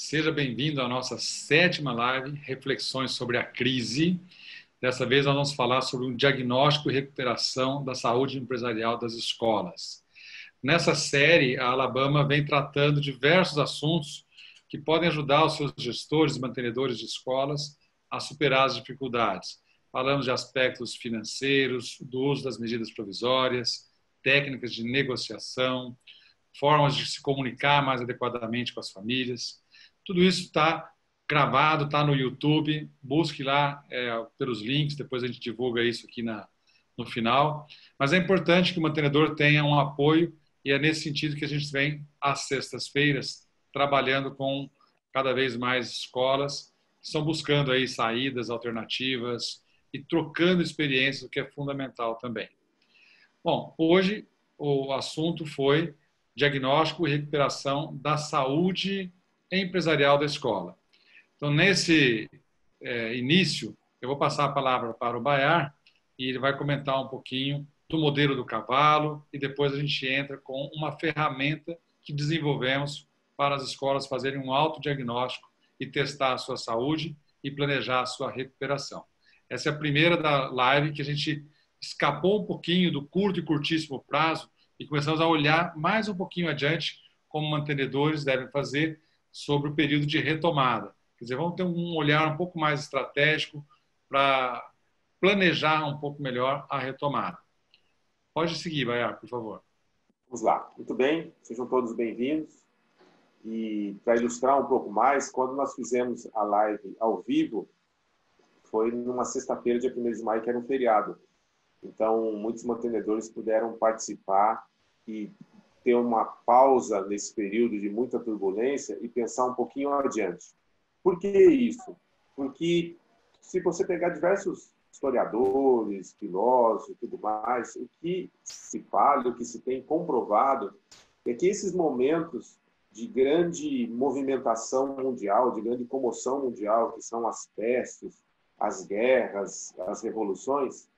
Seja bem-vindo à nossa 7ª live, Reflexões sobre a Crise. Dessa vez nós vamos falar sobre um diagnóstico e recuperação da saúde empresarial das escolas. Nessa série, a Alabama vem tratando diversos assuntos que podem ajudar os seus gestores e mantenedores de escolas a superar as dificuldades. Falamos de aspectos financeiros, do uso das medidas provisórias, técnicas de negociação, formas de se comunicar mais adequadamente com as famílias. Tudo isso está gravado, está no YouTube. Busque lá pelos links, depois a gente divulga isso aqui no final. Mas é importante que o mantenedor tenha um apoio e é nesse sentido que a gente vem às sextas-feiras trabalhando com cada vez mais escolas que estão buscando aí saídas alternativas e trocando experiências, o que é fundamental também. Bom, hoje o assunto foi diagnóstico e recuperação da saúde empresarial da escola. Então, nesse início, eu vou passar a palavra para o Bayar e ele vai comentar um pouquinho do modelo do cavalo e depois a gente entra com uma ferramenta que desenvolvemos para as escolas fazerem um autodiagnóstico e testar a sua saúde e planejar a sua recuperação. Essa é a primeira da live que a gente escapou um pouquinho do curto e curtíssimo prazo e começamos a olhar mais um pouquinho adiante como mantenedores devem fazer sobre o período de retomada. Quer dizer, vamos ter um olhar um pouco mais estratégico para planejar um pouco melhor a retomada. Pode seguir, Bayar, por favor. Vamos lá. Muito bem, sejam todos bem-vindos. E para ilustrar um pouco mais, quando nós fizemos a live ao vivo, foi numa sexta-feira, dia 1º de maio, que era um feriado. Então, muitos mantenedores puderam participar e ter uma pausa nesse período de muita turbulência e pensar um pouquinho adiante. Por que isso? Porque se você pegar diversos historiadores, filósofos e tudo mais, o que se fala, o que se tem comprovado é que esses momentos de grande movimentação mundial, de grande comoção mundial, que são as pestes, as guerras, as revoluções,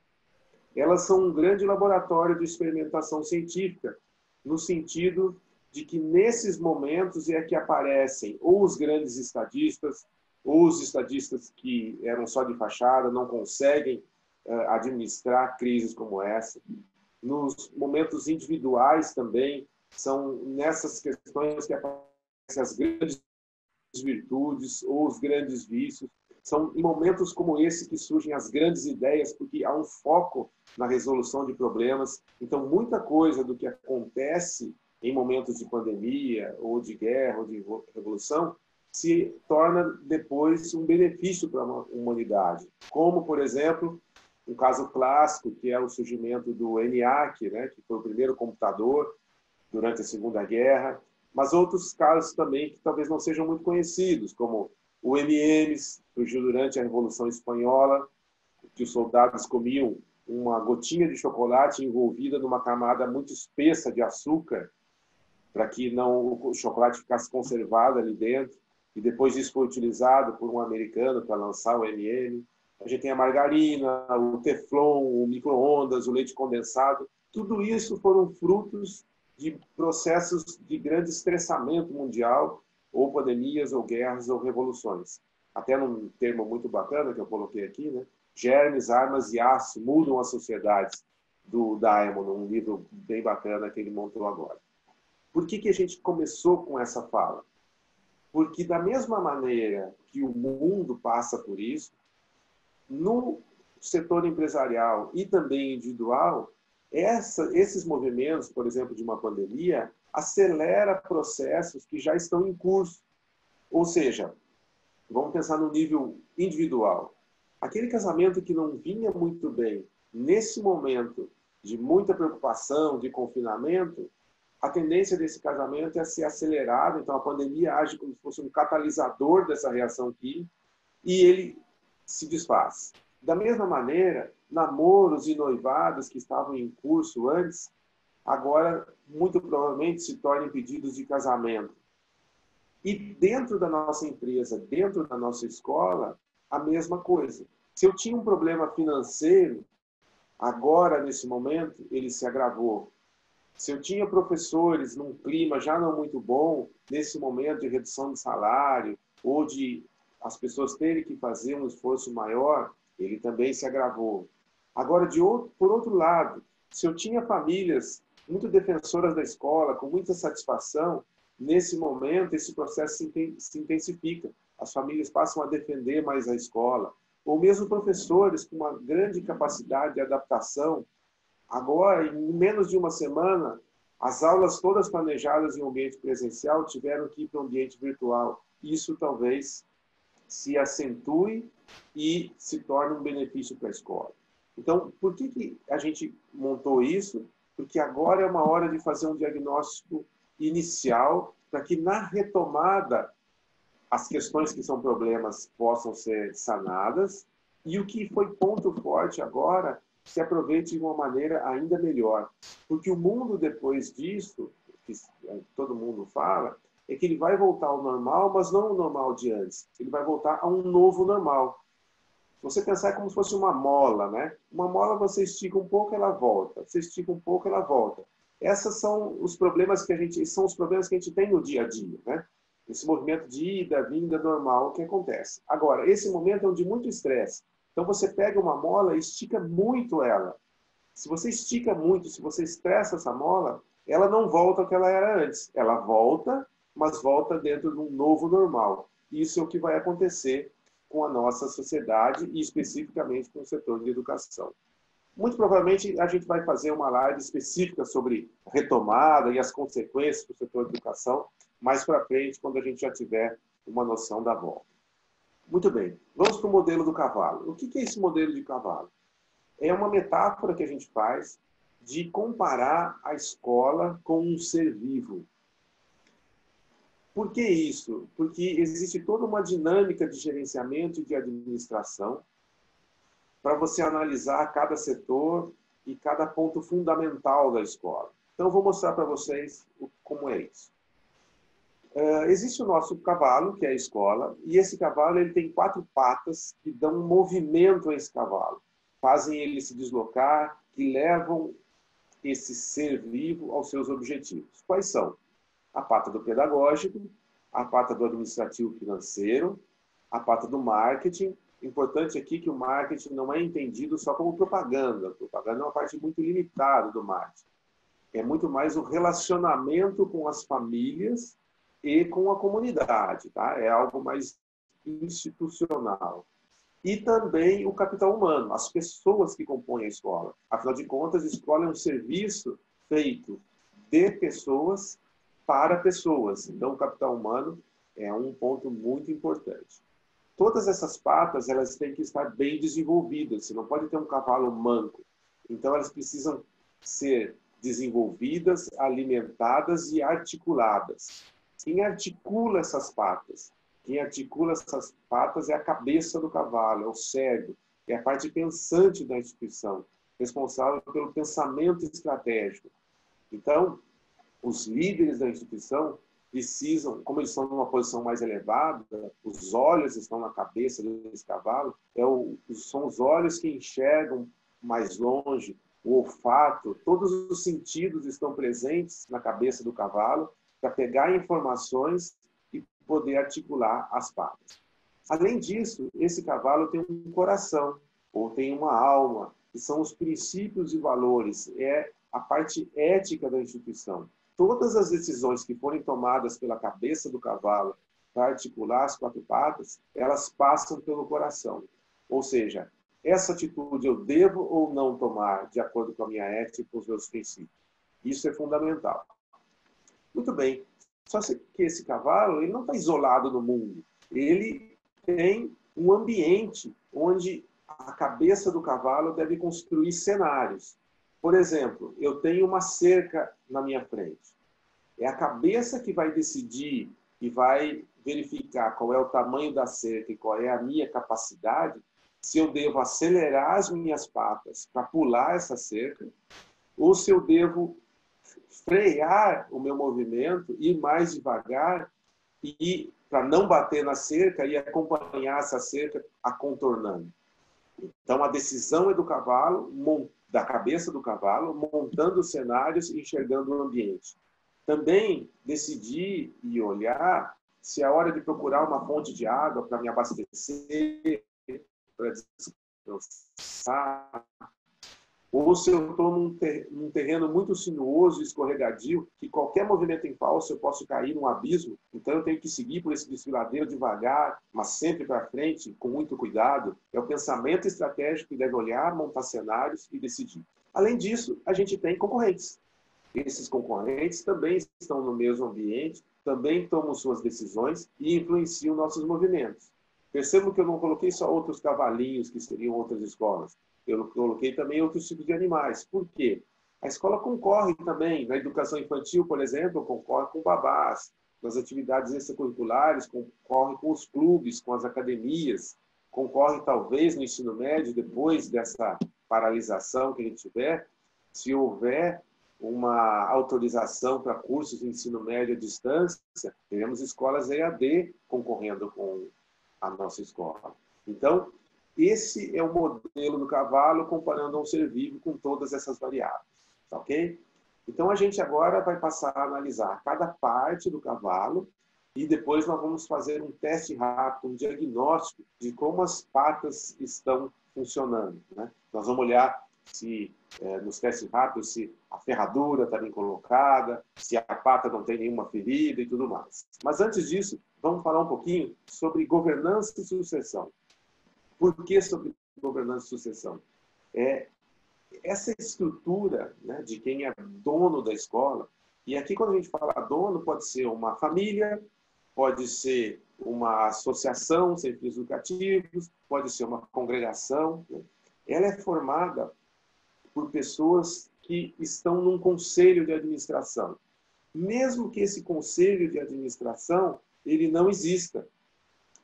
elas são um grande laboratório de experimentação científica, no sentido de que nesses momentos é que aparecem ou os grandes estadistas, ou os estadistas que eram só de fachada, não conseguem administrar crises como essa. Nos momentos individuais também, são nessas questões que aparecem as grandes virtudes ou os grandes vícios. São em momentos como esse que surgem as grandes ideias, porque há um foco na resolução de problemas. Então, muita coisa do que acontece em momentos de pandemia, ou de guerra, ou de revolução, se torna depois um benefício para a humanidade. Como, por exemplo, um caso clássico, que é o surgimento do ENIAC, né, que foi o primeiro computador durante a Segunda Guerra, mas outros casos também que talvez não sejam muito conhecidos, como o M&M's, surgiu durante a Revolução Espanhola, que os soldados comiam uma gotinha de chocolate envolvida numa camada muito espessa de açúcar, para que não o chocolate ficasse conservado ali dentro. E depois isso foi utilizado por um americano para lançar o M&M. A gente tem a margarina, o teflon, o micro-ondas, o leite condensado. Tudo isso foram frutos de processos de grande estressamento mundial, ou pandemias, ou guerras, ou revoluções. Até num termo muito bacana que eu coloquei aqui, né? Germes, armas e aço mudam as sociedades, do Diamond, um livro bem bacana que ele montou agora. Por que a gente começou com essa fala? Porque da mesma maneira que o mundo passa por isso, no setor empresarial e também individual, esses movimentos, por exemplo, de uma pandemia, acelera processos que já estão em curso. Ou seja, vamos pensar no nível individual. Aquele casamento que não vinha muito bem, nesse momento de muita preocupação, de confinamento, a tendência desse casamento é ser acelerado. Então, a pandemia age como se fosse um catalisador dessa reação química e ele se desfaz. Da mesma maneira, namoros e noivados que estavam em curso antes, agora, muito provavelmente, se tornem pedidos de casamento. E dentro da nossa empresa, dentro da nossa escola, a mesma coisa. Se eu tinha um problema financeiro, agora, nesse momento, ele se agravou. Se eu tinha professores num clima já não muito bom, nesse momento de redução de salário, ou de as pessoas terem que fazer um esforço maior, ele também se agravou. Agora, por outro lado, se eu tinha famílias muito defensoras da escola, com muita satisfação, nesse momento esse processo se intensifica. As famílias passam a defender mais a escola. Ou mesmo professores com uma grande capacidade de adaptação. Agora, em menos de uma semana, as aulas todas planejadas em um ambiente presencial tiveram que ir para um ambiente virtual. Isso talvez se acentue e se torne um benefício para a escola. Então, por que a gente montou isso? Porque agora é uma hora de fazer um diagnóstico inicial para que na retomada as questões que são problemas possam ser sanadas e o que foi ponto forte agora se aproveite de uma maneira ainda melhor. Porque o mundo depois disso, que todo mundo fala, é que ele vai voltar ao normal, mas não o normal de antes. Ele vai voltar a um novo normal. Você pensar como se fosse uma mola, né? Uma mola você estica um pouco, ela volta. Você estica um pouco, ela volta. Esses são os problemas que a gente tem no dia a dia, né? Esse movimento de ida, vinda normal que acontece. Agora, esse momento é um de muito estresse. Então você pega uma mola e estica muito ela. Se você estica muito, se você estressa essa mola, ela não volta ao que ela era antes. Ela volta, mas volta dentro de um novo normal. Isso é o que vai acontecer com a nossa sociedade e especificamente com o setor de educação. Muito provavelmente a gente vai fazer uma live específica sobre retomada e as consequências para o setor de educação mais para frente, quando a gente já tiver uma noção da volta. Muito bem, vamos para o modelo do cavalo. O que é esse modelo de cavalo? É uma metáfora que a gente faz de comparar a escola com um ser vivo. Por que isso? Porque existe toda uma dinâmica de gerenciamento e de administração para você analisar cada setor e cada ponto fundamental da escola. Então, eu vou mostrar para vocês como é isso. Existe o nosso cavalo, que é a escola, e esse cavalo ele tem 4 patas que dão um movimento a esse cavalo, fazem ele se deslocar, que levam esse ser vivo aos seus objetivos. Quais são? A pata do pedagógico, a pata do administrativo financeiro, a pata do marketing. Importante aqui que o marketing não é entendido só como propaganda. A propaganda é uma parte muito limitada do marketing. É muito mais o relacionamento com as famílias e com a comunidade, tá? É algo mais institucional. E também o capital humano, as pessoas que compõem a escola. Afinal de contas, a escola é um serviço feito de pessoas para pessoas. Então, o capital humano é um ponto muito importante. Todas essas patas, elas têm que estar bem desenvolvidas. Você não pode ter um cavalo manco. Então, elas precisam ser desenvolvidas, alimentadas e articuladas. Quem articula essas patas? Quem articula essas patas é a cabeça do cavalo, é o cérebro, é a parte pensante da instituição, responsável pelo pensamento estratégico. Então, os líderes da instituição precisam, como eles estão numa posição mais elevada, os olhos estão na cabeça desse cavalo, são os olhos que enxergam mais longe, o olfato, todos os sentidos estão presentes na cabeça do cavalo para pegar informações e poder articular as patas. Além disso, esse cavalo tem um coração, ou tem uma alma, que são os princípios e valores, é a parte ética da instituição. Todas as decisões que forem tomadas pela cabeça do cavalo para articular as 4 patas, elas passam pelo coração. Ou seja, essa atitude eu devo ou não tomar de acordo com a minha ética e com os meus princípios. Isso é fundamental. Muito bem. Só que esse cavalo ele não está isolado no mundo. Ele tem um ambiente onde a cabeça do cavalo deve construir cenários. Por exemplo, eu tenho uma cerca na minha frente. É a cabeça que vai decidir e vai verificar qual é o tamanho da cerca e qual é a minha capacidade, se eu devo acelerar as minhas patas para pular essa cerca, ou se eu devo frear o meu movimento, ir mais devagar e para não bater na cerca e acompanhar essa cerca a contornando. Então, a decisão é do cavalo da cabeça do cavalo, montando cenários e enxergando o ambiente. Também decidir e olhar se é hora de procurar uma fonte de água para me abastecer, para descansar, ou se eu estou num terreno muito sinuoso e escorregadio, que qualquer movimento em falso eu posso cair num abismo, então eu tenho que seguir por esse desfiladeiro devagar, mas sempre para frente, com muito cuidado. É o pensamento estratégico que deve olhar, montar cenários e decidir. Além disso, a gente tem concorrentes. Esses concorrentes também estão no mesmo ambiente, também tomam suas decisões e influenciam nossos movimentos. Percebo que eu não coloquei só outros cavalinhos que seriam outras escolas. Eu coloquei também outros tipos de animais. Por quê? A escola concorre também. Na educação infantil, por exemplo, concorre com babás. Nas atividades extracurriculares, concorre com os clubes, com as academias. Concorre, talvez, no ensino médio, depois dessa paralisação que a gente tiver, se houver uma autorização para cursos de ensino médio à distância, teremos escolas EAD concorrendo com a nossa escola. Então, esse é o modelo do cavalo comparando a um ser vivo com todas essas variáveis, tá ok? Então, a gente agora vai passar a analisar cada parte do cavalo e depois nós vamos fazer um teste rápido, um diagnóstico de como as patas estão funcionando, né? Nós vamos olhar se nos testes rápidos, se a ferradura está bem colocada, se a pata não tem nenhuma ferida e tudo mais. Mas antes disso, vamos falar um pouquinho sobre governança e sucessão. Por que sobre governança e sucessão? Essa estrutura, né, de quem é dono da escola, e aqui quando a gente fala dono, pode ser uma família, pode ser uma associação sem fins lucrativos, pode ser uma congregação, né? Ela é formada por pessoas que estão num conselho de administração. Mesmo que esse conselho de administração ele não exista.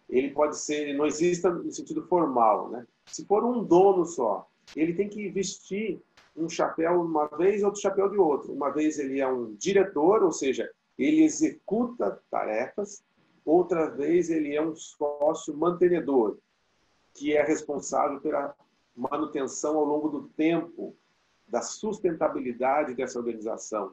Ele pode ser, não exista no sentido formal, né? Se for um dono só, ele tem que vestir um chapéu uma vez, outro chapéu de outro. Uma vez ele é um diretor, ou seja, ele executa tarefas. Outra vez ele é um sócio mantenedor, que é responsável pela manutenção ao longo do tempo da sustentabilidade dessa organização,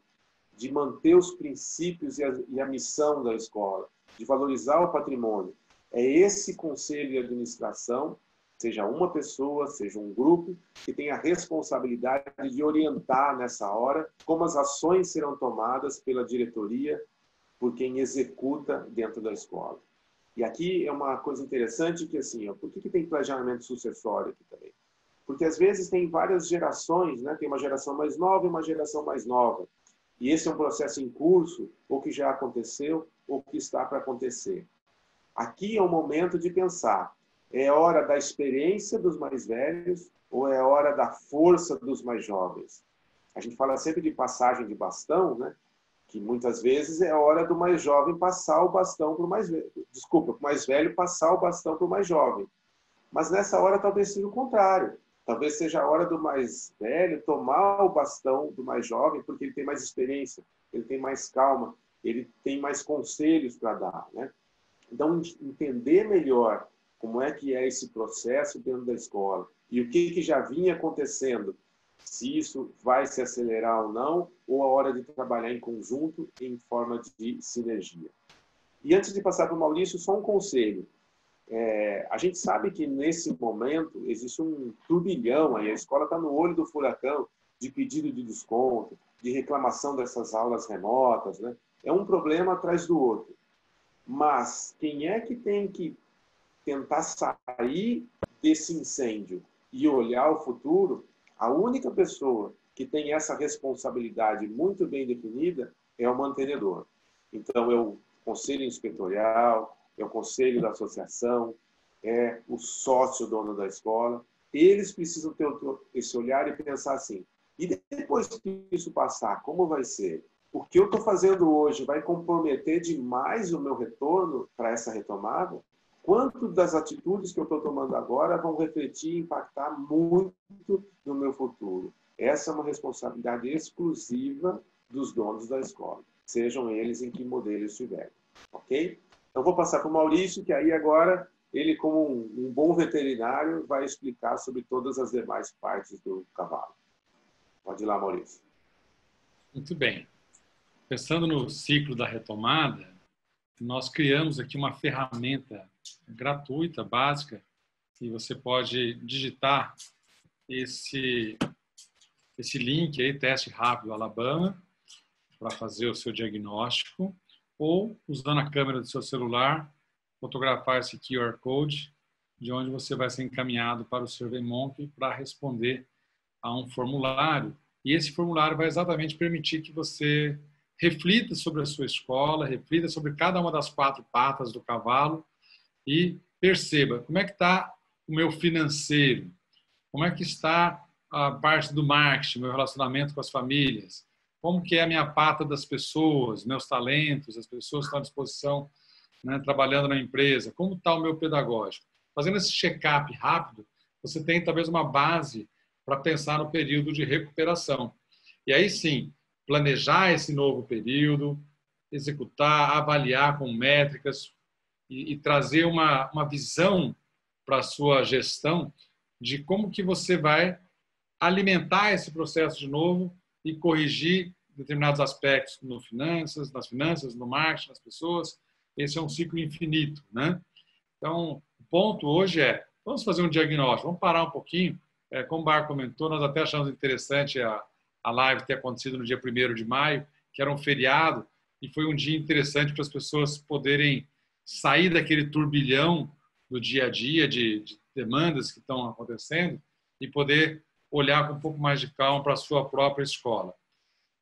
de manter os princípios e a missão da escola, de valorizar o patrimônio. É esse conselho de administração, seja uma pessoa, seja um grupo, que tem a responsabilidade de orientar nessa hora como as ações serão tomadas pela diretoria, por quem executa dentro da escola. E aqui é uma coisa interessante que, assim, por que tem planejamento sucessório aqui também? Porque, às vezes, tem várias gerações, né? Tem uma geração mais nova e uma geração mais nova. E esse é um processo em curso, ou que já aconteceu, ou que está para acontecer. Aqui é o momento de pensar, é hora da experiência dos mais velhos ou é hora da força dos mais jovens? A gente fala sempre de passagem de bastão, né? Que muitas vezes é hora do mais jovem passar o bastão para o mais velho. Desculpa, o mais velho passar o bastão para o mais jovem. Mas nessa hora talvez seja o contrário. Talvez seja a hora do mais velho tomar o bastão do mais jovem, porque ele tem mais experiência, ele tem mais calma, ele tem mais conselhos para dar, né? Então, entender melhor como é que é esse processo dentro da escola e o que já vinha acontecendo, se isso vai se acelerar ou não, ou a hora de trabalhar em conjunto em forma de sinergia. E antes de passar para o Maurício, só um conselho. A gente sabe que nesse momento existe um turbilhão, aí a escola está no olho do furacão de pedido de desconto, de reclamação dessas aulas remotas, né? É um problema atrás do outro. Mas quem é que tem que tentar sair desse incêndio e olhar o futuro? A única pessoa que tem essa responsabilidade muito bem definida é o mantenedor. Então, é o conselho inspetorial, é o conselho da associação, é o sócio dono da escola. Eles precisam ter esse olhar e pensar assim, e depois que isso passar, como vai ser? O que eu estou fazendo hoje vai comprometer demais o meu retorno para essa retomada? Quanto das atitudes que eu estou tomando agora vão refletir e impactar muito no meu futuro? Essa é uma responsabilidade exclusiva dos donos da escola, sejam eles em que modelo estiverem. Ok? Então, vou passar para o Maurício, que aí agora, ele, como um bom veterinário, vai explicar sobre todas as demais partes do cavalo. Pode ir lá, Maurício. Muito bem. Pensando no ciclo da retomada, nós criamos aqui uma ferramenta gratuita, básica, e você pode digitar esse link aí, Teste Rápido Alabama, para fazer o seu diagnóstico, ou usando a câmera do seu celular, fotografar esse QR Code, de onde você vai ser encaminhado para o SurveyMonkey para responder a um formulário. E esse formulário vai exatamente permitir que você reflita sobre a sua escola, reflita sobre cada uma das 4 patas do cavalo e perceba como é que está o meu financeiro, como é que está a parte do marketing, meu relacionamento com as famílias, como que é a minha pata das pessoas, meus talentos, as pessoas que estão à disposição, né, trabalhando na empresa, como está o meu pedagógico. Fazendo esse check-up rápido, você tem talvez uma base para pensar no período de recuperação. E aí sim, planejar esse novo período, executar, avaliar com métricas e trazer uma visão para a sua gestão de como que você vai alimentar esse processo de novo e corrigir determinados aspectos nas finanças, no marketing, nas pessoas. Esse é um ciclo infinito, né? Então, o ponto hoje é, vamos fazer um diagnóstico, vamos parar um pouquinho. Como o Bar comentou, nós até achamos interessante a live ter acontecido no dia 1º de maio, que era um feriado, e foi um dia interessante para as pessoas poderem sair daquele turbilhão do dia a dia de demandas que estão acontecendo e poder olhar com um pouco mais de calma para a sua própria escola.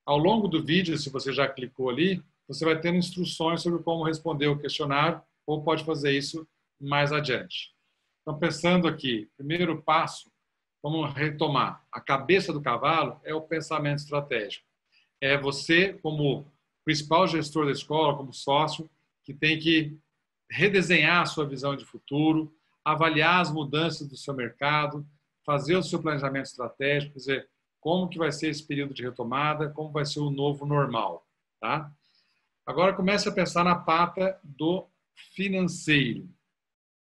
Ao longo do vídeo, se você já clicou ali, você vai ter instruções sobre como responder o questionário ou pode fazer isso mais adiante. Então, pensando aqui, primeiro passo, vamos retomar. A cabeça do cavalo é o pensamento estratégico. É você, como principal gestor da escola, como sócio, que tem que redesenhar a sua visão de futuro, avaliar as mudanças do seu mercado, fazer o seu planejamento estratégico, dizer como que vai ser esse período de retomada, como vai ser o novo normal, tá? Agora comece a pensar na pata do financeiro.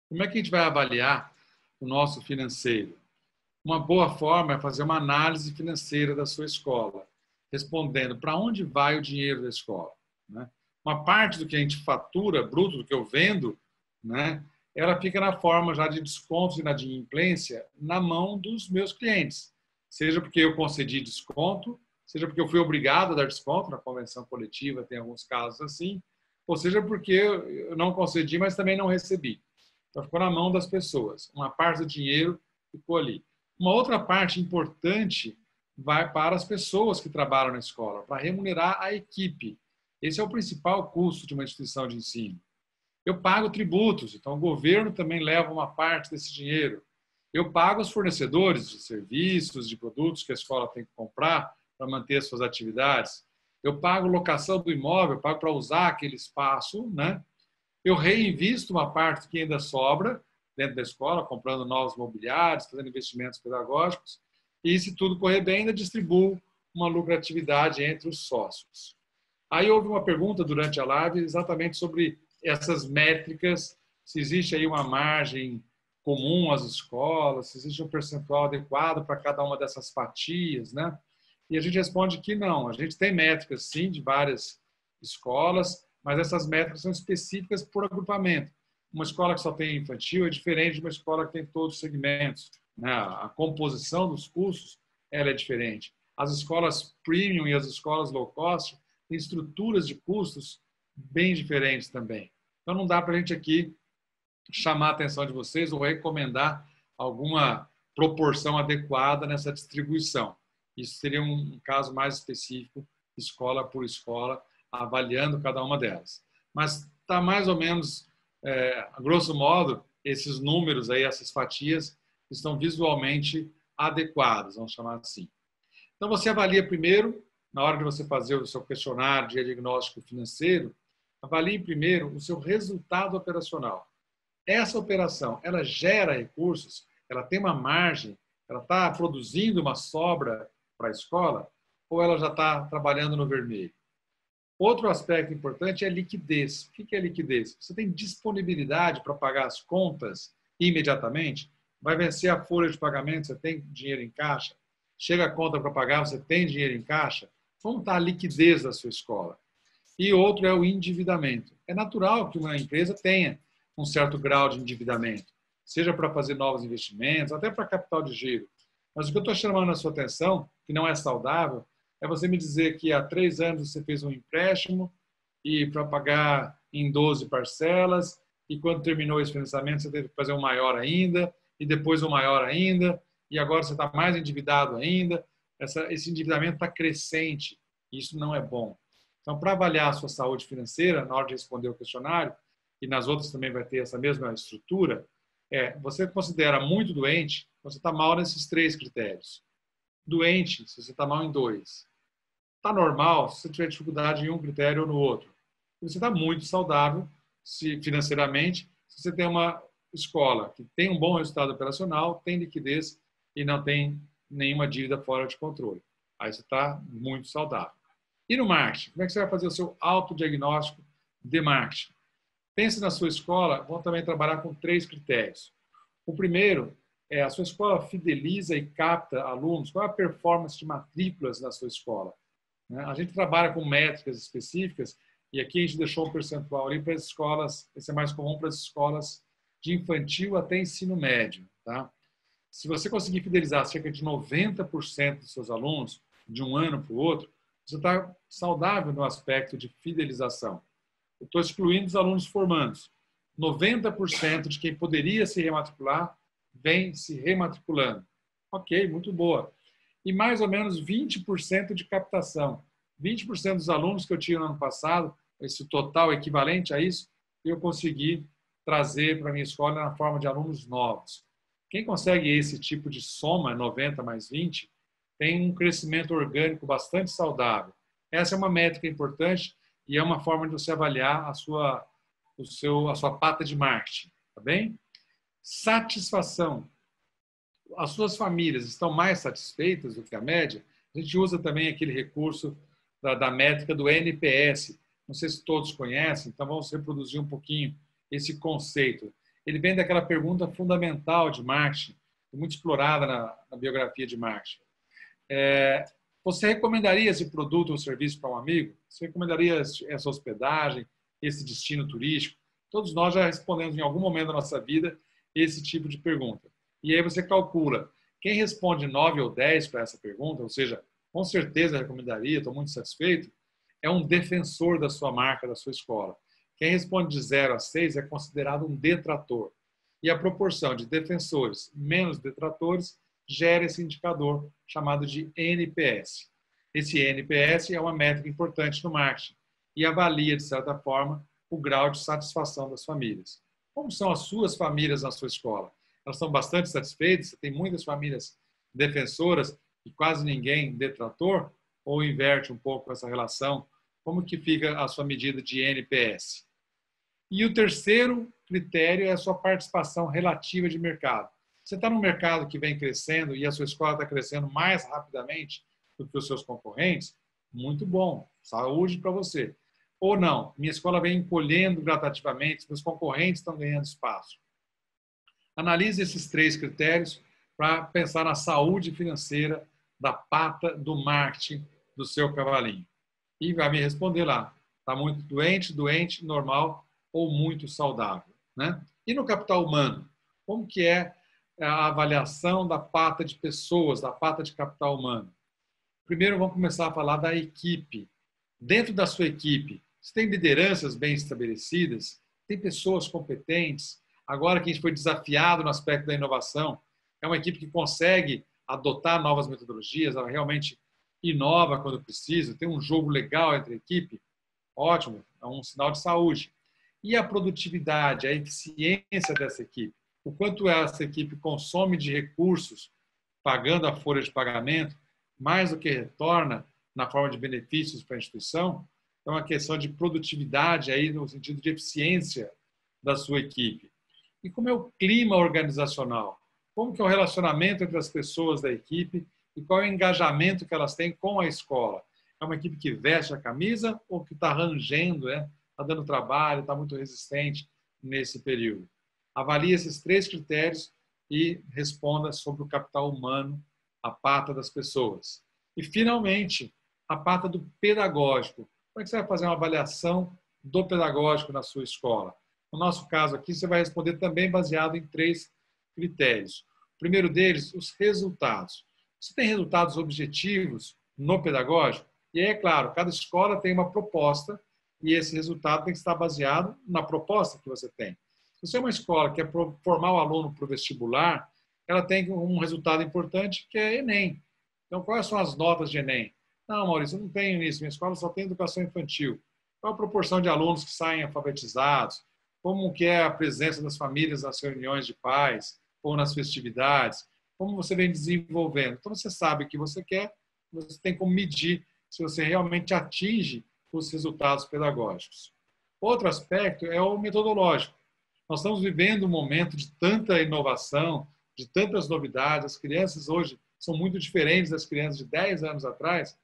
Como é que a gente vai avaliar o nosso financeiro? Uma boa forma é fazer uma análise financeira da sua escola, respondendo para onde vai o dinheiro da escola, né? Uma parte do que a gente fatura, bruto, do que eu vendo, né, ela fica na forma já de descontos e inadimplência na mão dos meus clientes. Seja porque eu concedi desconto, seja porque eu fui obrigado a dar desconto, na convenção coletiva tem alguns casos assim, ou seja porque eu não concedi, mas também não recebi. Então ficou na mão das pessoas. Uma parte do dinheiro ficou ali. Uma outra parte importante vai para as pessoas que trabalham na escola, para remunerar a equipe. Esse é o principal custo de uma instituição de ensino. Eu pago tributos, então o governo também leva uma parte desse dinheiro. Eu pago os fornecedores de serviços, de produtos que a escola tem que comprar para manter as suas atividades. Eu pago locação do imóvel, eu pago para usar aquele espaço, né? Eu reinvisto uma parte que ainda sobra dentro da escola, comprando novos mobiliários, fazendo investimentos pedagógicos, e se tudo correr bem, ainda distribuo uma lucratividade entre os sócios. Aí houve uma pergunta durante a live exatamente sobre essas métricas, se existe aí uma margem comum às escolas, se existe um percentual adequado para cada uma dessas fatias, né? E a gente responde que não. A gente tem métricas, sim, de várias escolas, mas essas métricas são específicas por agrupamento. Uma escola que só tem infantil é diferente de uma escola que tem todos os segmentos, né? A composição dos cursos ela é diferente. As escolas premium e as escolas low cost têm estruturas de custos bem diferentes também. Então, não dá para a gente aqui chamar a atenção de vocês ou recomendar alguma proporção adequada nessa distribuição. Isso seria um caso mais específico, escola por escola, avaliando cada uma delas. Mas está mais ou menos, a grosso modo, esses números aí, essas fatias, estão visualmente adequadas, vamos chamar assim. Então, você avalia primeiro, na hora de você fazer o seu questionário de diagnóstico financeiro, avalie primeiro o seu resultado operacional. Essa operação, ela gera recursos, ela tem uma margem, ela está produzindo uma sobra para a escola, ou ela já está trabalhando no vermelho? Outro aspecto importante é a liquidez. O que é liquidez? Você tem disponibilidade para pagar as contas imediatamente? Vai vencer a folha de pagamento? Você tem dinheiro em caixa? Chega a conta para pagar, você tem dinheiro em caixa? Como está a liquidez da sua escola? E outro é o endividamento. É natural que uma empresa tenha um certo grau de endividamento, seja para fazer novos investimentos, até para capital de giro. Mas o que eu estou chamando a sua atenção, que não é saudável, é você me dizer que há 3 anos você fez um empréstimo e para pagar em 12 parcelas, e quando terminou esse financiamento você teve que fazer um maior ainda, e depois um maior ainda, e agora você está mais endividado ainda. Esse endividamento está crescente, e isso não é bom. Então, para avaliar a sua saúde financeira, na hora de responder o questionário, e nas outras também vai ter essa mesma estrutura, você considera muito doente, você está mal nesses 3 critérios. Doente, se você está mal em 2. Está normal se você tiver dificuldade em um critério ou no outro. E você está muito saudável financeiramente, se você tem uma escola que tem um bom resultado operacional, tem liquidez e não tem nenhuma dívida fora de controle. Aí você está muito saudável. E no marketing? Como é que você vai fazer o seu autodiagnóstico de marketing? Pense na sua escola, vão também trabalhar com 3 critérios. O primeiro é a sua escola fideliza e capta alunos. Qual é a performance de matrículas na sua escola? A gente trabalha com métricas específicas e aqui a gente deixou um percentual ali para as escolas, esse é mais comum para as escolas de infantil até ensino médio. Tá? Se você conseguir fidelizar cerca de 90% dos seus alunos de um ano para o outro, você está saudável no aspecto de fidelização. Eu estou excluindo os alunos formandos. 90% de quem poderia se rematricular vem se rematriculando. Ok, muito boa. E mais ou menos 20% de captação. 20% dos alunos que eu tinha no ano passado, esse total equivalente a isso, eu consegui trazer para a minha escola na forma de alunos novos. Quem consegue esse tipo de soma, 90 mais 20, tem um crescimento orgânico bastante saudável. Essa é uma métrica importante e é uma forma de você avaliar a sua pata de marketing, tá bem? Satisfação. As suas famílias estão mais satisfeitas do que a média? A gente usa também aquele recurso da métrica do NPS. Não sei se todos conhecem, então vamos reproduzir um pouquinho esse conceito. Ele vem daquela pergunta fundamental de marketing, muito explorada na biografia de marketing. Você recomendaria esse produto ou serviço para um amigo? Você recomendaria essa hospedagem, esse destino turístico? Todos nós já respondemos em algum momento da nossa vida esse tipo de pergunta. E aí você calcula. Quem responde 9 ou 10 para essa pergunta, ou seja, com certeza recomendaria, estou muito satisfeito, é um defensor da sua marca, da sua escola. Quem responde de 0 a 6 é considerado um detrator. E a proporção de defensores menos detratores gera esse indicador chamado de NPS. Esse NPS é uma métrica importante no marketing e avalia, de certa forma, o grau de satisfação das famílias. Como são as suas famílias na sua escola? Elas são bastante satisfeitas? Você tem muitas famílias defensoras e quase ninguém detrator? Ou inverte um pouco essa relação? Como que fica a sua medida de NPS? E o terceiro critério é a sua participação relativa de mercado. Você está num mercado que vem crescendo e a sua escola está crescendo mais rapidamente do que os seus concorrentes? Muito bom, saúde para você. Ou não, minha escola vem encolhendo gradativamente, meus concorrentes estão ganhando espaço. Analise esses 3 critérios para pensar na saúde financeira da pata do marketing do seu cavalinho. E vai me responder lá, está muito doente, normal ou muito saudável. Né? E no capital humano, como que é a avaliação da pata de pessoas, da pata de capital humano? Primeiro vamos começar a falar da equipe. Dentro da sua equipe, você tem lideranças bem estabelecidas? Tem pessoas competentes? Agora que a gente foi desafiado no aspecto da inovação, é uma equipe que consegue adotar novas metodologias, ela realmente inova quando precisa, tem um jogo legal entre a equipe? Ótimo, é um sinal de saúde. E a produtividade, a eficiência dessa equipe? O quanto essa equipe consome de recursos, pagando a folha de pagamento, mais do que retorna na forma de benefícios para a instituição? É uma questão de produtividade aí no sentido de eficiência da sua equipe. E como é o clima organizacional? Como que é o relacionamento entre as pessoas da equipe e qual é o engajamento que elas têm com a escola? É uma equipe que veste a camisa ou que está rangendo, está dando trabalho, está muito resistente nesse período? Avalie esses 3 critérios e responda sobre o capital humano a pata das pessoas. E, finalmente, a pata do pedagógico. Como é que você vai fazer uma avaliação do pedagógico na sua escola? No nosso caso aqui, você vai responder também baseado em 3 critérios. O primeiro deles, os resultados. Você tem resultados objetivos no pedagógico? E aí, é claro, cada escola tem uma proposta e esse resultado tem que estar baseado na proposta que você tem. Se você é uma escola que quer formar o aluno para o vestibular, ela tem um resultado importante que é Enem. Então, quais são as notas de Enem? Não, Maurício, eu não tenho isso. Minha escola só tem educação infantil. Qual a proporção de alunos que saem alfabetizados? Como que é a presença das famílias nas reuniões de pais ou nas festividades? Como você vem desenvolvendo? Então, você sabe o que você quer, você tem como medir se você realmente atinge os resultados pedagógicos. Outro aspecto é o metodológico. Nós estamos vivendo um momento de tanta inovação, de tantas novidades. As crianças hoje são muito diferentes das crianças de 10 anos atrás.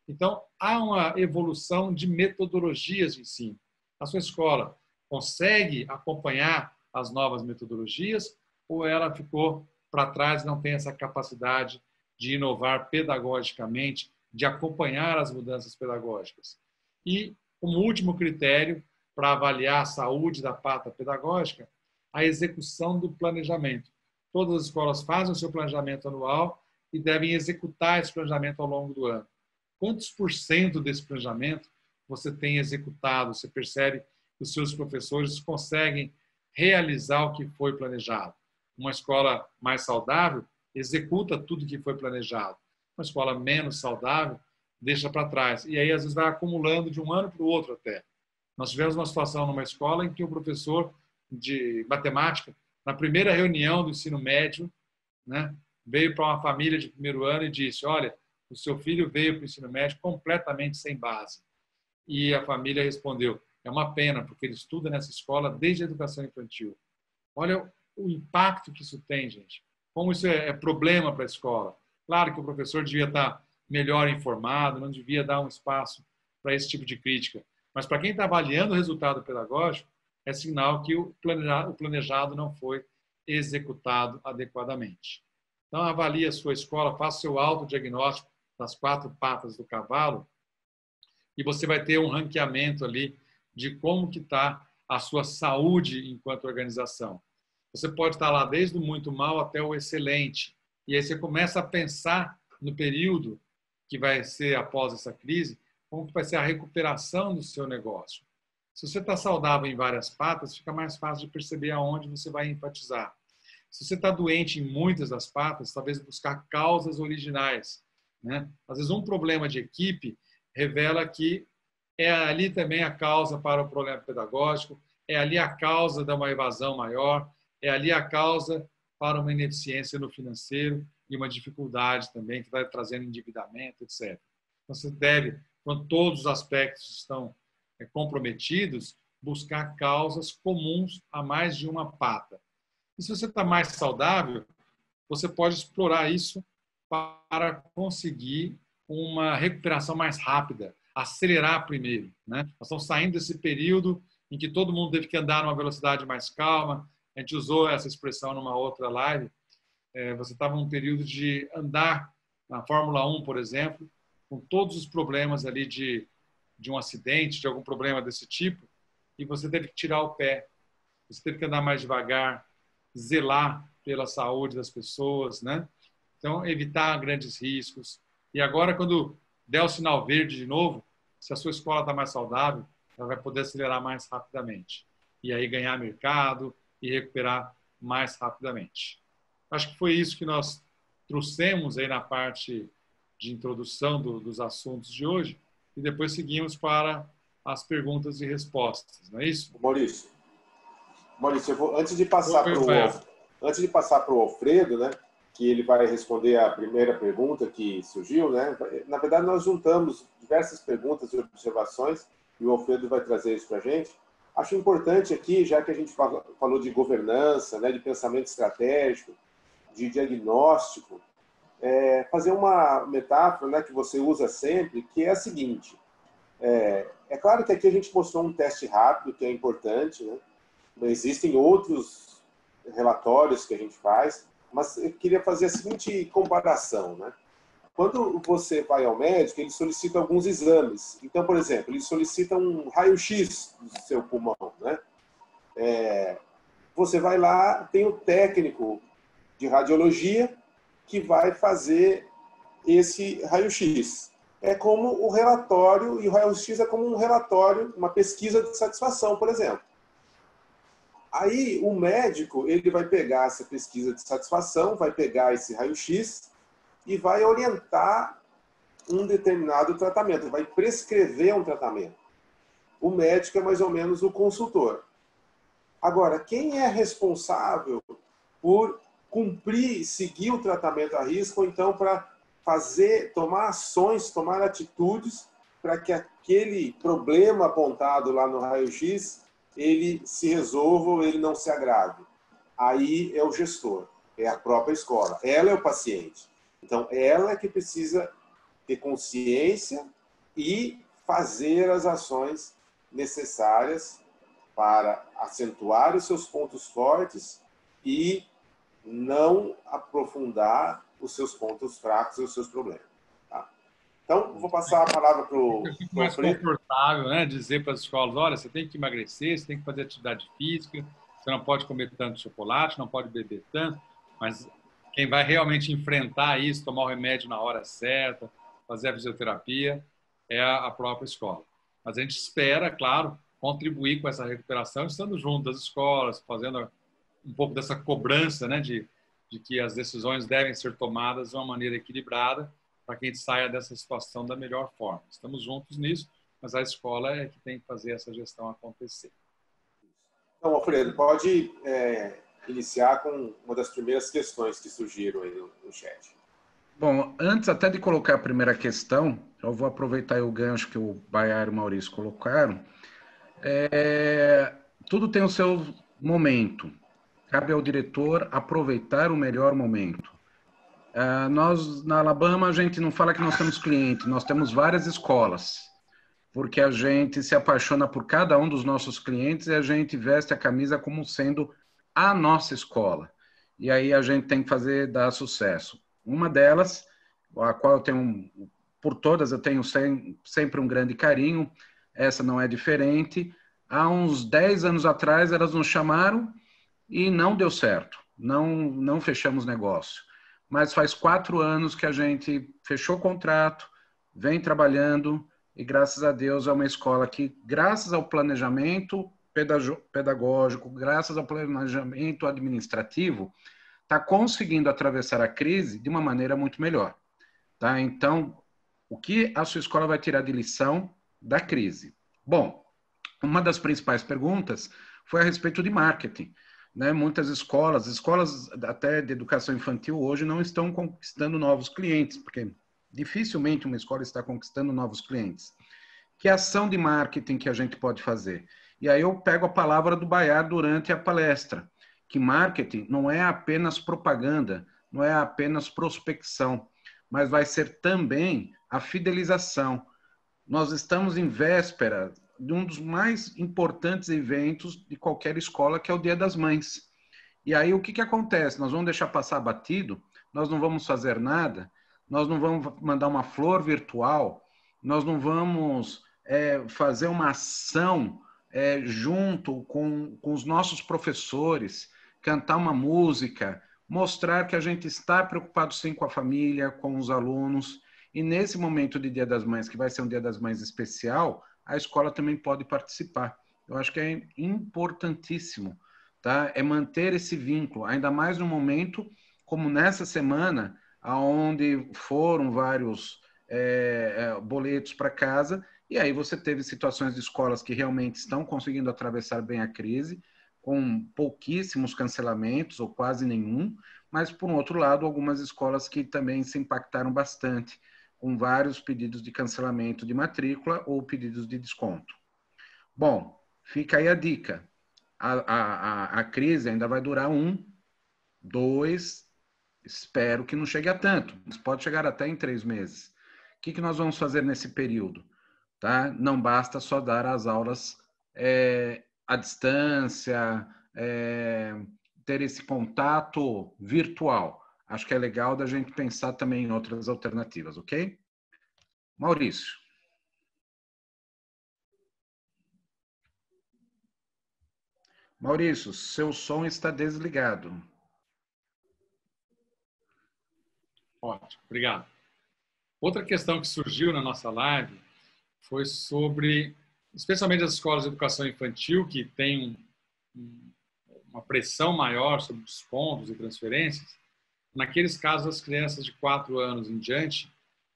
Então, há uma evolução de metodologias de ensino. A sua escola consegue acompanhar as novas metodologias ou ela ficou para trás e não tem essa capacidade de inovar pedagogicamente, de acompanhar as mudanças pedagógicas? E, como último critério para avaliar a saúde da pata pedagógica, a execução do planejamento. Todas as escolas fazem o seu planejamento anual e devem executar esse planejamento ao longo do ano. Quantos por cento desse planejamento você tem executado? Você percebe que os seus professores conseguem realizar o que foi planejado? Uma escola mais saudável executa tudo que foi planejado. Uma escola menos saudável deixa para trás. E aí, às vezes, vai acumulando de um ano para o outro até. Nós tivemos uma situação numa escola em que o professor de matemática, na primeira reunião do ensino médio, né, veio para uma família de primeiro ano e disse: olha, o seu filho veio para o ensino médio completamente sem base. E a família respondeu: é uma pena, porque ele estuda nessa escola desde a educação infantil. Olha o impacto que isso tem, gente. Como isso é problema para a escola. Claro que o professor devia estar melhor informado, não devia dar um espaço para esse tipo de crítica. Mas para quem está avaliando o resultado pedagógico, é sinal que o planejado não foi executado adequadamente. Então, avalie a sua escola, faça o seu autodiagnóstico das 4 patas do cavalo e você vai ter um ranqueamento ali de como que está a sua saúde enquanto organização. Você pode estar lá desde o muito mal até o excelente. E aí você começa a pensar no período que vai ser após essa crise, como que vai ser a recuperação do seu negócio. Se você está saudável em várias patas, fica mais fácil de perceber aonde você vai enfatizar. Se você está doente em muitas das patas, talvez buscar causas originais, né? Às vezes um problema de equipe revela que é ali também a causa para o problema pedagógico, é ali a causa de uma evasão maior, é ali a causa para uma ineficiência no financeiro e uma dificuldade também que vai trazendo endividamento, etc. Então, você deve, quando todos os aspectos estão comprometidos, buscar causas comuns a mais de uma pata. E se você está mais saudável, você pode explorar isso para conseguir uma recuperação mais rápida, acelerar primeiro, né? Nós estamos saindo desse período em que todo mundo teve que andar numa velocidade mais calma. A gente usou essa expressão numa outra live. Você estava num período de andar na Fórmula 1, por exemplo, com todos os problemas ali de um acidente, de algum problema desse tipo, e você teve que tirar o pé, você teve que andar mais devagar, zelar pela saúde das pessoas, né? Então, evitar grandes riscos. E agora, quando der o sinal verde de novo, se a sua escola está mais saudável, ela vai poder acelerar mais rapidamente. E aí ganhar mercado e recuperar mais rapidamente. Acho que foi isso que nós trouxemos aí na parte de introdução dos assuntos de hoje e depois seguimos para as perguntas e respostas, não é isso? Maurício, antes de passar para o Alfredo, né, que ele vai responder a primeira pergunta que surgiu, né? Na verdade, nós juntamos diversas perguntas e observações e o Alfredo vai trazer isso para a gente. Acho importante aqui, já que a gente falou de governança, né, de pensamento estratégico, de diagnóstico, fazer uma metáfora, né, que você usa sempre, que é a seguinte. É claro que aqui a gente mostrou um teste rápido, que é importante, né? Existem outros relatórios que a gente faz, mas eu queria fazer a seguinte comparação, né? Quando você vai ao médico, ele solicita alguns exames. Então, por exemplo, ele solicita um raio-x do seu pulmão, né? Você vai lá, tem o técnico de radiologia que vai fazer esse raio-x. É como o relatório, e o raio-x é como um relatório, uma pesquisa de satisfação, por exemplo. Aí o médico, ele vai pegar essa pesquisa de satisfação, vai pegar esse raio-x e vai orientar um determinado tratamento, vai prescrever um tratamento. O médico é mais ou menos o consultor. Agora, quem é responsável por cumprir, seguir o tratamento a risco, ou então para tomar ações, tomar atitudes para que aquele problema apontado lá no raio-x, ele se resolva ou ele não se agrave? Aí é o gestor, é a própria escola. Ela é o paciente. Então, ela é que precisa ter consciência e fazer as ações necessárias para acentuar os seus pontos fortes e não aprofundar os seus pontos fracos e os seus problemas. Tá? Então, vou passar a palavra para o mais confortável, né? Dizer para as escolas, olha, você tem que emagrecer, você tem que fazer atividade física, você não pode comer tanto chocolate, não pode beber tanto, mas quem vai realmente enfrentar isso, tomar o remédio na hora certa, fazer a fisioterapia, é a própria escola. Mas a gente espera, claro, contribuir com essa recuperação, estando junto das escolas, fazendo um pouco dessa cobrança, né, de que as decisões devem ser tomadas de uma maneira equilibrada para que a gente saia dessa situação da melhor forma. Estamos juntos nisso, mas a escola é que tem que fazer essa gestão acontecer. Então, Alfredo, pode iniciar com uma das primeiras questões que surgiram aí no chat. Bom, antes até de colocar a primeira questão, eu vou aproveitar o gancho que o Baiar e o Maurício colocaram. Tudo tem o seu momento. Cabe ao diretor aproveitar o melhor momento. Nós, na Alabama, a gente não fala que nós temos cliente, nós temos várias escolas, porque a gente se apaixona por cada um dos nossos clientes e a gente veste a camisa como sendo a nossa escola. E aí a gente tem que dar sucesso. Uma delas, a qual eu tenho, por todas eu tenho sempre um grande carinho, essa não é diferente. Há uns 10 anos atrás, elas nos chamaram e não deu certo, não fechamos negócio. Mas faz 4 anos que a gente fechou o contrato, vem trabalhando e, graças a Deus, é uma escola que, graças ao planejamento pedagógico, graças ao planejamento administrativo, está conseguindo atravessar a crise de uma maneira muito melhor. Tá? Então, o que a sua escola vai tirar de lição da crise? Bom, uma das principais perguntas foi a respeito de marketing. Né? Muitas escolas até de educação infantil hoje não estão conquistando novos clientes, porque dificilmente uma escola está conquistando novos clientes. Que ação de marketing que a gente pode fazer? E aí eu pego a palavra do Baiar durante a palestra, que marketing não é apenas propaganda, não é apenas prospecção, mas vai ser também a fidelização. Nós estamos em véspera de um dos mais importantes eventos de qualquer escola, que é o Dia das Mães. E aí o que acontece? Nós vamos deixar passar batido? Nós não vamos fazer nada? Nós não vamos mandar uma flor virtual? Nós não vamos fazer uma ação junto com os nossos professores, cantar uma música, mostrar que a gente está preocupado sim com a família, com os alunos. E nesse momento de Dia das Mães, que vai ser um Dia das Mães especial, a escola também pode participar. Eu acho que é importantíssimo, tá? É manter esse vínculo, ainda mais no momento como nessa semana, onde foram vários boletos para casa, e aí você teve situações de escolas que realmente estão conseguindo atravessar bem a crise, com pouquíssimos cancelamentos, ou quase nenhum, mas, por um outro lado, algumas escolas que também se impactaram bastante, com vários pedidos de cancelamento de matrícula ou pedidos de desconto. Bom, fica aí a dica. A crise ainda vai durar 1, 2, espero que não chegue a tanto, mas pode chegar até em 3 meses. O que nós vamos fazer nesse período? Tá? Não basta só dar as aulas à distância, ter esse contato virtual. Acho que é legal da gente pensar também em outras alternativas, ok? Maurício. Maurício, seu som está desligado. Ótimo, obrigado. Outra questão que surgiu na nossa live foi sobre, especialmente as escolas de educação infantil, que têm uma pressão maior sobre descontos e transferências, naqueles casos as crianças de 4 anos em diante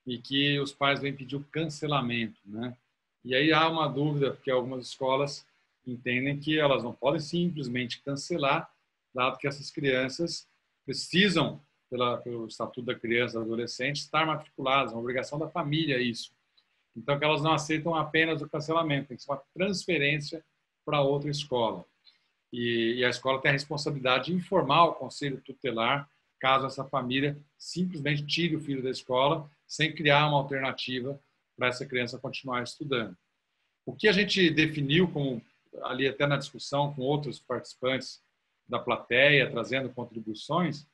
e que os pais vêm pedir o cancelamento, né? E aí há uma dúvida, porque algumas escolas entendem que elas não podem simplesmente cancelar, dado que essas crianças precisam, pelo Estatuto da Criança e do Adolescente, estar matriculadas, é uma obrigação da família isso. Então, que elas não aceitam apenas o cancelamento, tem que ser uma transferência para outra escola. E a escola tem a responsabilidade de informar o conselho tutelar caso essa família simplesmente tire o filho da escola sem criar uma alternativa para essa criança continuar estudando. O que a gente definiu, como ali até na discussão com outros participantes da plateia, trazendo contribuições,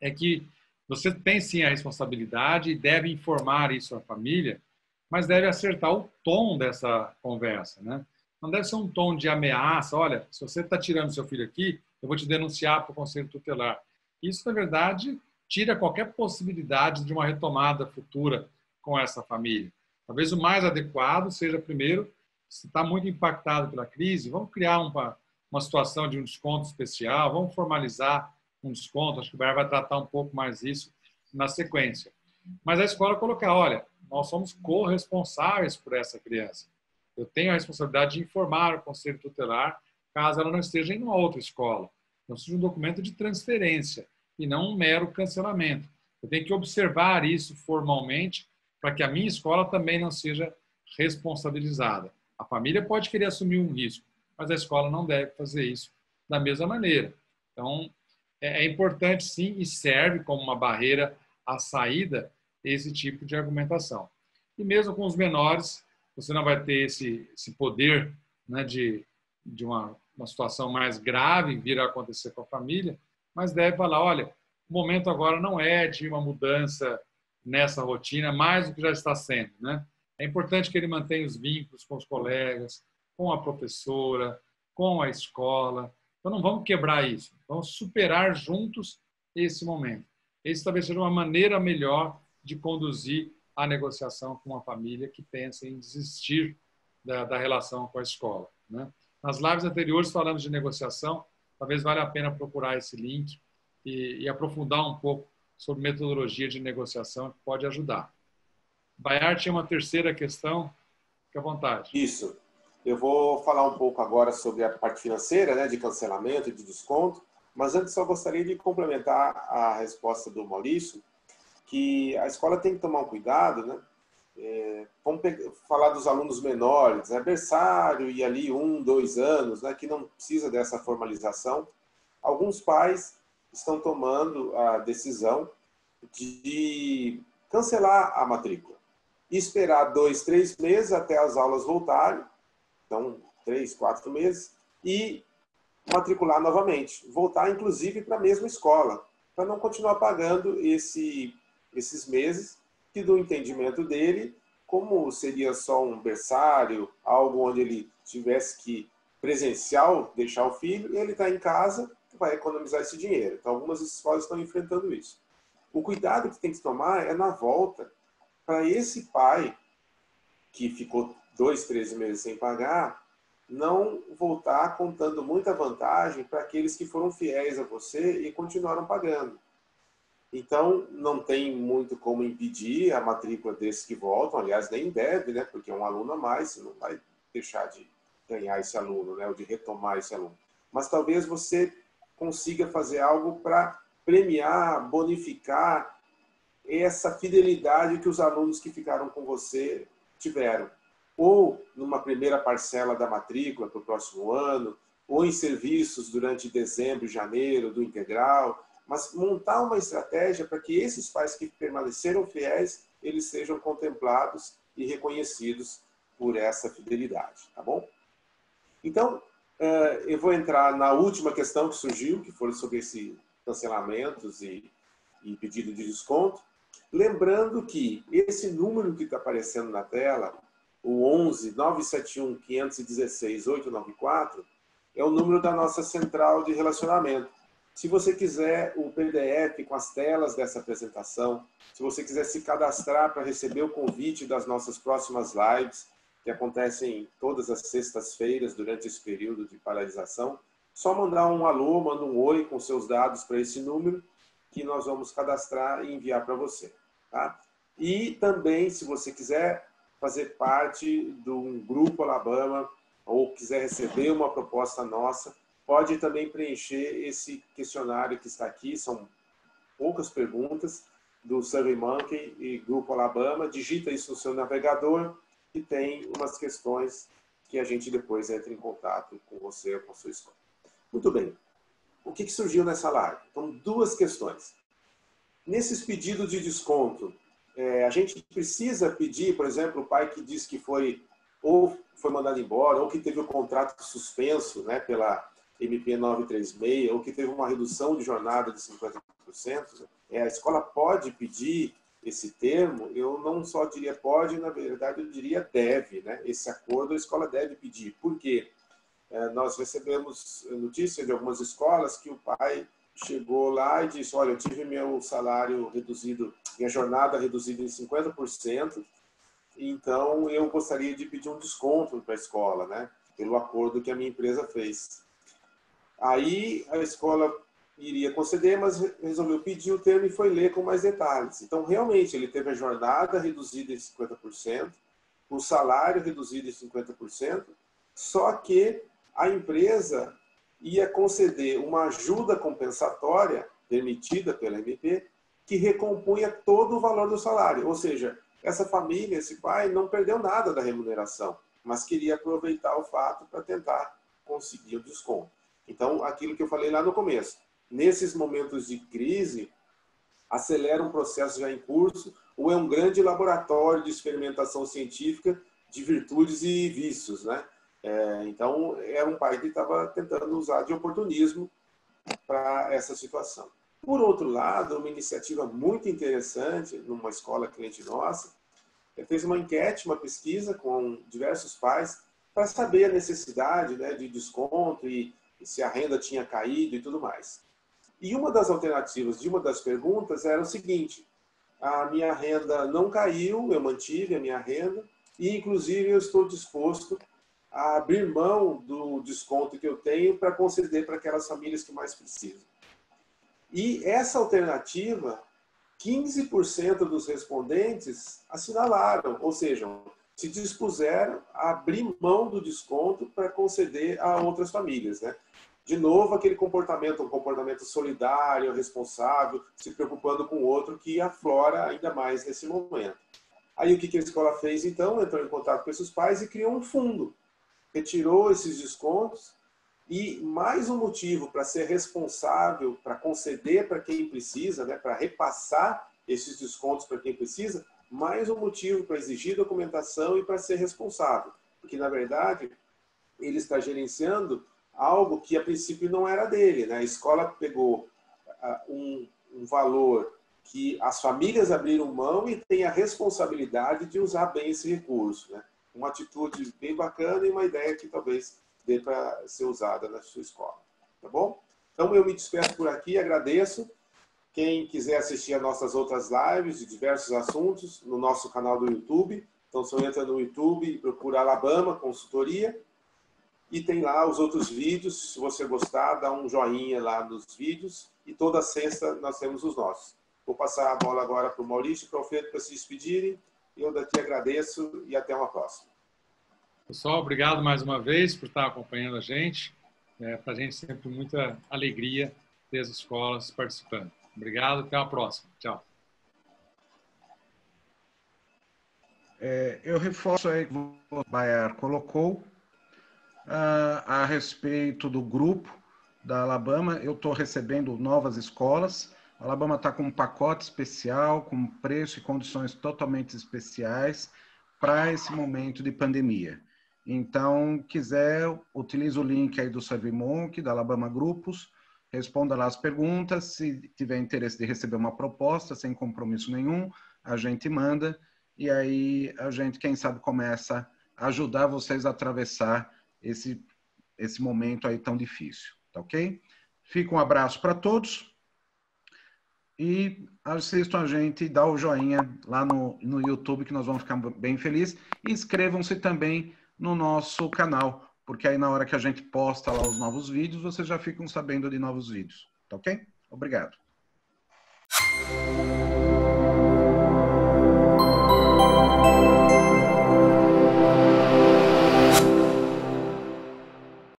é que você tem sim a responsabilidade e deve informar isso à família, mas deve acertar o tom dessa conversa, né? Não deve ser um tom de ameaça, olha, se você está tirando seu filho aqui, eu vou te denunciar para o Conselho Tutelar. Isso, na verdade, tira qualquer possibilidade de uma retomada futura com essa família. Talvez o mais adequado seja, primeiro, se está muito impactado pela crise, vamos criar uma situação de um desconto especial, vamos formalizar um desconto, acho que o Bayer vai tratar um pouco mais isso na sequência. Mas a escola colocar, olha, nós somos corresponsáveis por essa criança. Eu tenho a responsabilidade de informar o Conselho Tutelar caso ela não esteja em uma outra escola. Então, seja um documento de transferência e não um mero cancelamento. Eu tenho que observar isso formalmente para que a minha escola também não seja responsabilizada. A família pode querer assumir um risco, mas a escola não deve fazer isso da mesma maneira. Então, é importante sim e serve como uma barreira à saída esse tipo de argumentação. E mesmo com os menores, você não vai ter esse poder, né, de uma situação mais grave vir a acontecer com a família, mas deve falar, olha, o momento agora não é de uma mudança nessa rotina, mais do que já está sendo, né? É importante que ele mantenha os vínculos com os colegas, com a professora, com a escola. Então, não vamos quebrar isso. Vamos superar juntos esse momento. Esse talvez seja uma maneira melhor de conduzir a negociação com uma família que pensa em desistir da relação com a escola, né? Nas lives anteriores falamos de negociação, talvez valha a pena procurar esse link e aprofundar um pouco sobre metodologia de negociação que pode ajudar. Bayard tinha uma terceira questão, fique à vontade. Isso. Eu vou falar um pouco agora sobre a parte financeira, né, de cancelamento e de desconto, mas antes só gostaria de complementar a resposta do Maurício, que a escola tem que tomar um cuidado, né? Vamos falar dos alunos menores, né? Berçário e ali 1, 2 anos, né? Que não precisa dessa formalização. Alguns pais estão tomando a decisão de cancelar a matrícula e esperar 2, 3 meses até as aulas voltarem, então 3, 4 meses, e matricular novamente, voltar inclusive para a mesma escola, para não continuar pagando esses meses, que do entendimento dele, como seria só um berçário, algo onde ele tivesse que presencial deixar o filho, e ele está em casa, vai economizar esse dinheiro. Então, algumas escolas estão enfrentando isso. O cuidado que tem que tomar é na volta, para esse pai que ficou 2, 3 meses sem pagar, não voltar contando muita vantagem para aqueles que foram fiéis a você e continuaram pagando. Então, não tem muito como impedir a matrícula desses que voltam, aliás, nem deve, né? Porque é um aluno a mais, você não vai deixar de ganhar esse aluno, né? Ou de retomar esse aluno. Mas talvez você consiga fazer algo para premiar, bonificar essa fidelidade que os alunos que ficaram com você tiveram. Ou numa primeira parcela da matrícula para o próximo ano, ou em serviços durante dezembro e janeiro do integral, mas montar uma estratégia para que esses pais que permaneceram fiéis, eles sejam contemplados e reconhecidos por essa fidelidade, tá bom? Então, Eu vou entrar na última questão que surgiu, que foi sobre esse cancelamentos e pedido de desconto. Lembrando que esse número que está aparecendo na tela, o 11 971 516 894, é o número da nossa central de relacionamento. Se você quiser o PDF com as telas dessa apresentação, se você quiser se cadastrar para receber o convite das nossas próximas lives, que acontecem todas as sextas-feiras durante esse período de paralisação, só mandar um alô, manda um oi com seus dados para esse número, que nós vamos cadastrar e enviar para você. Tá? E também, se você quiser fazer parte de um grupo Alabama ou quiser receber uma proposta nossa, pode também preencher esse questionário que está aqui, são poucas perguntas, do SurveyMonkey e Grupo Alabama. Digita isso no seu navegador e tem umas questões que a gente depois entra em contato com você ou com a sua escola. Muito bem. O que surgiu nessa live? Então, duas questões. Nesses pedidos de desconto, a gente precisa pedir, por exemplo, o pai que diz que foi mandado embora, ou que teve o contrato suspenso, né, pela MP 936, ou que teve uma redução de jornada de 50%, a escola pode pedir esse termo. Eu não só diria pode, na verdade eu diria deve, né? Esse acordo a escola deve pedir. Por quê? Nós recebemos notícia de algumas escolas que o pai chegou lá e disse: olha, eu tive meu salário reduzido, minha jornada reduzida em 50%, então eu gostaria de pedir um desconto para a escola, né? Pelo acordo que a minha empresa fez. Aí a escola iria conceder, mas resolveu pedir o termo e foi ler com mais detalhes. Então, realmente, ele teve a jornada reduzida em 50%, o salário reduzido em 50%, só que a empresa ia conceder uma ajuda compensatória permitida pela MP que recompunha todo o valor do salário. Ou seja, essa família, esse pai, não perdeu nada da remuneração, mas queria aproveitar o fato para tentar conseguir o desconto. Então, aquilo que eu falei lá no começo, nesses momentos de crise, acelera um processo já em curso ou é um grande laboratório de experimentação científica de virtudes e vícios, né? Então, era um pai que estava tentando usar de oportunismo para essa situação. Por outro lado, uma iniciativa muito interessante, numa escola cliente nossa, fez uma enquete, uma pesquisa com diversos pais para saber a necessidade, né, de desconto e se a renda tinha caído e tudo mais. E uma das alternativas de uma das perguntas era o seguinte: a minha renda não caiu, eu mantive a minha renda e, inclusive, eu estou disposto a abrir mão do desconto que eu tenho para conceder para aquelas famílias que mais precisam. E essa alternativa, 15% dos respondentes assinalaram, ou seja, se dispuseram a abrir mão do desconto para conceder a outras famílias, né? De novo, aquele comportamento, um comportamento solidário, responsável, se preocupando com o outro, que aflora ainda mais nesse momento. Aí o que a escola fez, então? Entrou em contato com esses pais e criou um fundo. Retirou esses descontos e mais um motivo para ser responsável, para conceder para quem precisa, né, para repassar esses descontos para quem precisa, mais um motivo para exigir documentação e para ser responsável. Porque, na verdade, ele está gerenciando algo que a princípio não era dele, né? A escola pegou um valor que as famílias abriram mão e tem a responsabilidade de usar bem esse recurso, né? Uma atitude bem bacana e uma ideia que talvez dê para ser usada na sua escola. Tá bom? Então eu me despeço por aqui, agradeço. Quem quiser assistir a nossas outras lives de diversos assuntos no nosso canal do YouTube, então você entra no YouTube e procura Alabama Consultoria. E tem lá os outros vídeos. Se você gostar, dá um joinha lá nos vídeos. E toda sexta nós temos os nossos. Vou passar a bola agora para o Maurício e para o Alfredo para se despedirem. Eu daqui agradeço e até uma próxima. Pessoal, obrigado mais uma vez por estar acompanhando a gente. Para a gente sempre muita alegria ter as escolas participando. Obrigado, até a próxima. Tchau. Eu reforço aí que o Baiar colocou a respeito do grupo da Alabama. Eu estou recebendo novas escolas. A Alabama está com um pacote especial, com preço e condições totalmente especiais para esse momento de pandemia. Então, quiser, utilize o link aí do SurveyMonkey, da Alabama Grupos, responda lá as perguntas. Se tiver interesse de receber uma proposta, sem compromisso nenhum, a gente manda. E aí a gente, quem sabe, começa a ajudar vocês a atravessar esse momento aí tão difícil, tá ok? Fica um abraço para todos e assistam a gente, dá o joinha lá no YouTube, que nós vamos ficar bem felizes. E inscrevam-se também no nosso canal, porque aí na hora que a gente posta lá os novos vídeos, vocês já ficam sabendo de novos vídeos, tá ok? Obrigado.